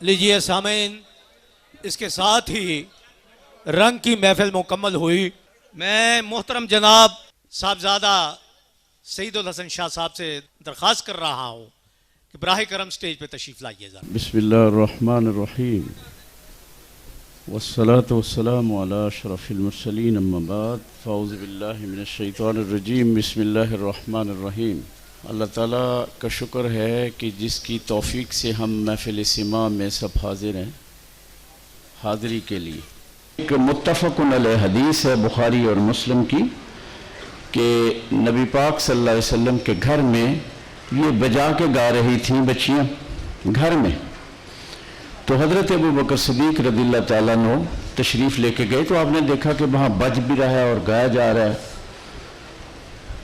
लीजिए सामीन, इसके साथ ही रंग की महफिल मुकम्मल हुई। मैं मोहतरम जनाब साहबजादा सईदुल हसन शाह साहब से दरख्वास्त कर रहा हूँ कि बराह करम स्टेज पे तशरीफ़ लाइएगा। बिस्मिल्लाहिर्रहमानिर्रहीम वस्सलातु वस्सलामु अला अशरफिल मुरसलीन अम्मा बाद फ़ाऊज़ु बिल्लाहि मिनश शैतानिर रजीम बिस्मिल्लाहिर्रहमानिर्रहीम। अल्लाह ताला का शुक्र है कि जिसकी तौफ़ीक से हम महफ़िल सिमा में सब हाज़िर हैं हाज़िरी के लिए। एक मुत्तफ़क़ुन अलैह हदीस है बुखारी और मुस्लिम की कि नबी पाक सल्लल्लाहु अलैहि वसल्लम के घर में ये बजा के गा रही थीं बच्चियाँ घर में। तो हज़रत अबू बकर सिद्दीक़ रज़ियल्लाहु ताला अन्हु तशरीफ़ लेके गए तो आपने देखा कि वहाँ बज भी रहा है और गाया जा रहा है।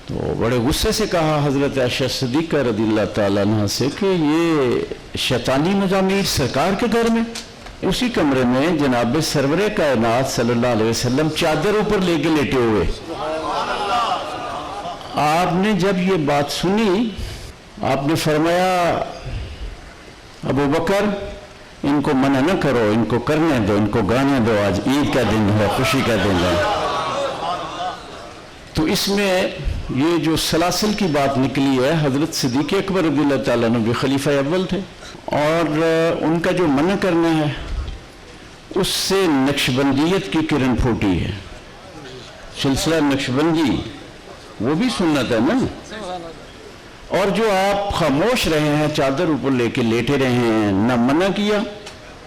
तो बड़े गुस्से से कहा हज़रत आयशा सिद्दीक़ा रज़ियल्लाहु ताला अन्हा से कि ये शैतानी मज़ामीर सरकार के घर में। उसी कमरे में जनाब सरवरे कायनात सल्लल्लाहु अलैहि वसल्लम चादर ऊपर लेके लेटे हुए। आपने जब ये बात सुनी आपने फरमाया अबू बकर इनको मना न करो, इनको करने दो, इनको गाने दो, आज ईद का दिन है, खुशी का दिन है। तो इसमें ये जो सलासिल की बात निकली है, हज़रत सिद्दीक़ अकबर रज़ियल्लाहु ताला अन्हु भी खलीफा अव्वल थे और उनका जो मना करना है उससे नक्शबंदियत की किरण फूटी है। सिलसिला नक्शबंदी वो भी सुन्नत है ना। और जो आप खामोश रहे हैं, चादर ऊपर लेके लेटे रहे हैं, ना मना किया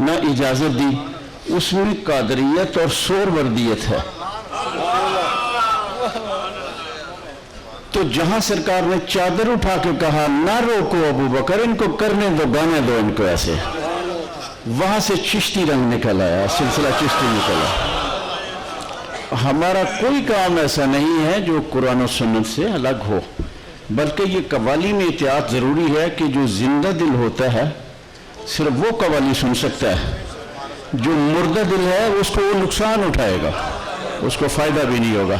ना इजाज़त दी, उसमें कादरियत और शोरवर्दियत है। तो जहां सरकार ने चादर उठा के कहा ना रोको अबू बकर, इनको करने दो, गाने दो इनको, ऐसे वहां से चिश्ती रंग निकल आया, सिलसिला चिश्ती निकला। हमारा कोई काम ऐसा नहीं है जो कुरान और सुन्नत से अलग हो, बल्कि ये कव्वाली में एहतियात ज़रूरी है कि जो जिंदा दिल होता है सिर्फ वो कव्वाली सुन सकता है, जो मुर्दा दिल है उसको वो नुकसान उठाएगा, उसको फ़ायदा भी नहीं होगा।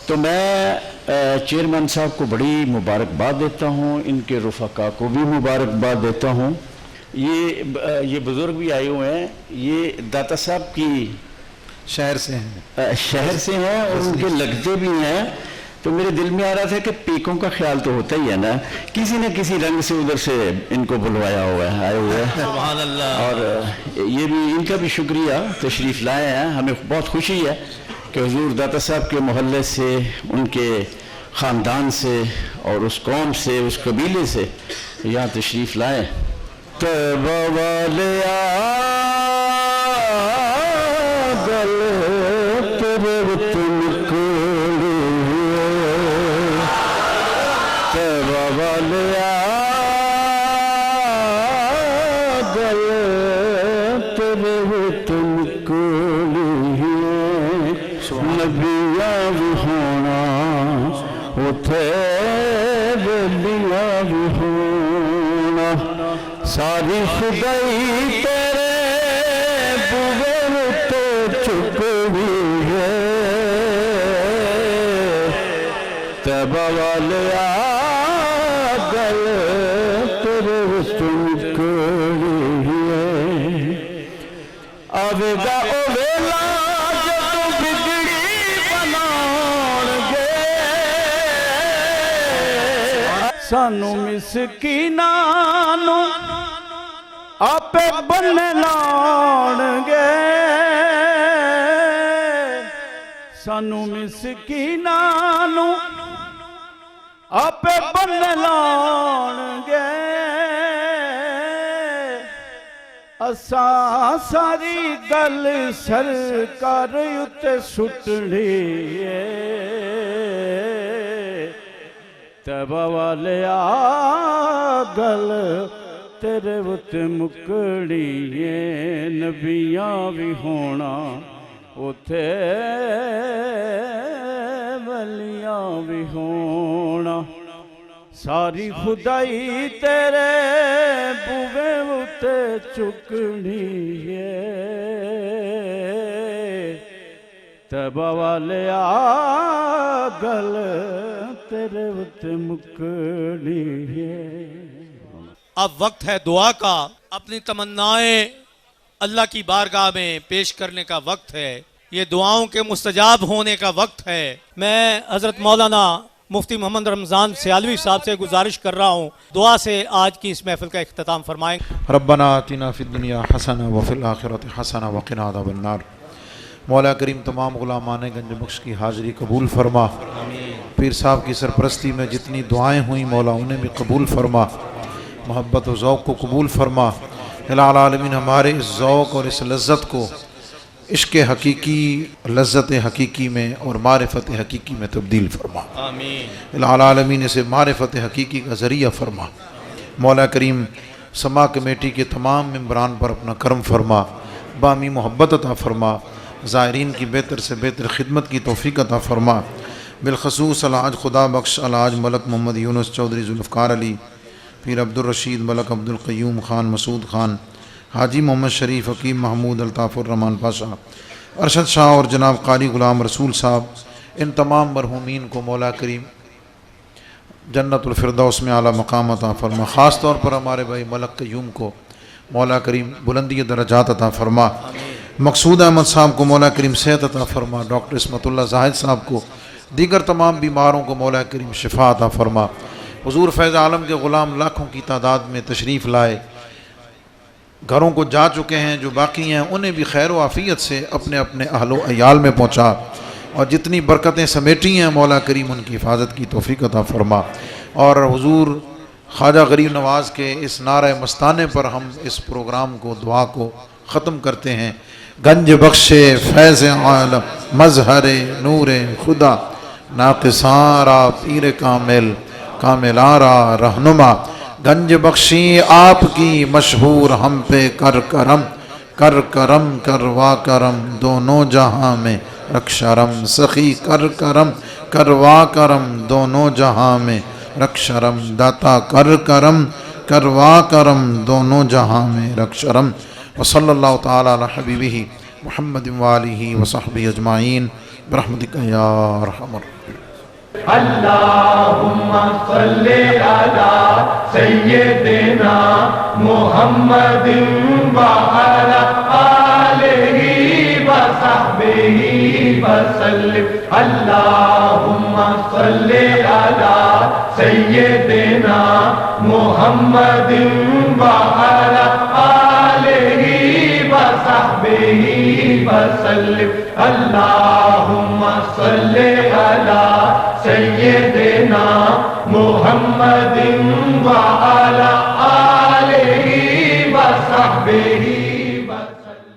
तो मैं चेयरमैन साहब को बड़ी मुबारकबाद देता हूँ, इनके रुफ़क़ा को भी मुबारकबाद देता हूँ। ये बुज़ुर्ग भी आए हुए हैं, ये दाता साहब की शहर से हैं और उनके लगते भी हैं। तो मेरे दिल में आ रहा था कि पीकों का ख्याल तो होता ही है ना, किसी न किसी रंग से उधर से इनको बुलवाया हुआ है, आए हुए हैं। और ये भी इनका भी शुक्रिया, तशरीफ़ लाए हैं। हमें बहुत खुशी है कि हुजूर दाता साहब के मोहल्ले से, उनके ख़ानदान से और उस कौम से, उस कबीले से यहाँ तशरीफ़ लाए। तैबा वाले सारी खुदाई तेरे बुवे तो चुक हुई है। तैबा वाले गल तेरे चुक हुई है। आवेगा ओ वेला जदों बिगड़ी बनाउणगे सानू मिसकीनां नूं आपे बन्ने लाउणगे, सानू मिसकीनां नूं आपे बन्ने लाउणगे। असां सारी गल सरकार उत्ते सुटनी है। तैबा वाले गल तेरे उत्ते मुकड़ी है। नबियां भी होना उथे वलियां भी होना, सारी खुदाई तेरे बुवे उत्ते चुकनी है। तैबा वाले गल तेरे उत्ते मुकड़ी है। अब वक्त है दुआ का, अपनी तमन्नाएं अल्लाह की बारगाह में पेश करने का वक्त है, ये दुआओं के मुस्तजाब होने का वक्त है। मैं हज़रत मौलाना मुफ्ती मोहम्मद रमज़ान सियालवी साहब से गुजारिश कर रहा हूँ, दुआ से आज की इस महफिल का इख्तिताम फरमाएंगे। रब्बना आतिना फिद दुनिया हसना व फिल आखिरति हसना व क़िना अज़ाबन्नार। मौला करीम तमाम गुलामान गंज बख्श की हाज़िरी कबूल फरमा। पीर साहब की सरपरस्ती में जितनी दुआएँ हुई मौला उन्हें भी कबूल फरमा, मोहब्बत व ज़ौक़ को कबूल फरमा। इलाहुल आलमीन हमारे इस ज़ौक़ और इस लज़्ज़त को इश्क़ हकीकी, लज़्ज़त हकीकी में और मारिफत हकीकी में तब्दील फरमा। आमीन। इलाहुल आलमीन इसे मारिफत हकीकी का ज़रिया फरमा। मौला करीम समा कमेटी के तमाम मेंबरान पर अपना करम फरमा, बामी मोहब्बत अता फरमा, ज़ायरीन की बेहतर से बेहतर खिदमत की तौफ़ीक़ अता फरमा। बिलखसूस अलाज खुदा बख्श अलाज मलक मोहम्मद यूनुस चौधरी जुल्फ़कार अली, पीर अब्दुल रशीद मलक अब्दुल क़य्यूम ख़ान मसूद ख़ान, हाजी मोहम्मद शरीफ हकीम महमूद अल्ताफ़ुर रहमान पाशा, अरशद शाह और जनाब कारी ग़ुलाम रसूल साहब, इन तमाम मरहूमीन को मौला करीम जन्नतुल फ़िरदौस में आला मकाम अता फ़रमा। ख़ास तौर पर हमारे भाई मलक क़य्यूम को मौला करीम बुलंदी दरजात अता फ़रमा। मकसूद अहमद साहब को मौला करीम सेहत अता फ़रमा। डॉक्टर इस्मतुल्लाह ज़ाहिद साहब को, दीगर तमाम बीमारों को मौला करीम शिफा अता फ़रमा। हुज़ूर फ़ैज़ आलम के ग़ुलाम लाखों की तादाद में तशरीफ़ लाए, घरों को जा चुके हैं, जो बाकी हैं उन्हें भी खैर व आफ़ियत से अपने अपने अहलो अयाल में पहुँचा, और जितनी बरकतें समेटी हैं मौला करीम उनकी हिफाजत की तौफ़ीक़ अता फ़रमा। और हुज़ूर ख्वाजा गरीब नवाज़ के इस नारे मस्ताने पर हम इस प्रोग्राम को, दुआ को ख़त्म करते हैं। गंज बख्शे फैज़ आलम मज़हर नूर खुदा, नाक़िसारा पीर कामिल कामिलारा रहनुमा। गंज बख्शी आपकी मशहूर हम पे कर करम, कर करम करवा करम दोनों जहां में रक्षरम। सखी कर करम करवा करम दोनों जहां में रक्षरम। दाता कर करम करवा करम दोनों जहां में रक्षरम। व सल्लल्लाहु तआला अला हबीबिही मुहम्मद व आलिहि व सहबिही अजमाइन बिरहमतिका या अरहमर। अल्लाहुम्मा सल्ली अला सय्यिदिना मुहम्मदिन व अला आलिहि व सहबिही वसल्लिम। अल्लाहुम्मा सल्ली अला सय्यिदिना मुहम्मदिन व अला आलिहि व सहबिही वसल्लिम। अल्लाहुम्मा सल्ली अला सय्यिदिना मुहम्मदिन व अला आलिहि व सहबिही वसल्लम।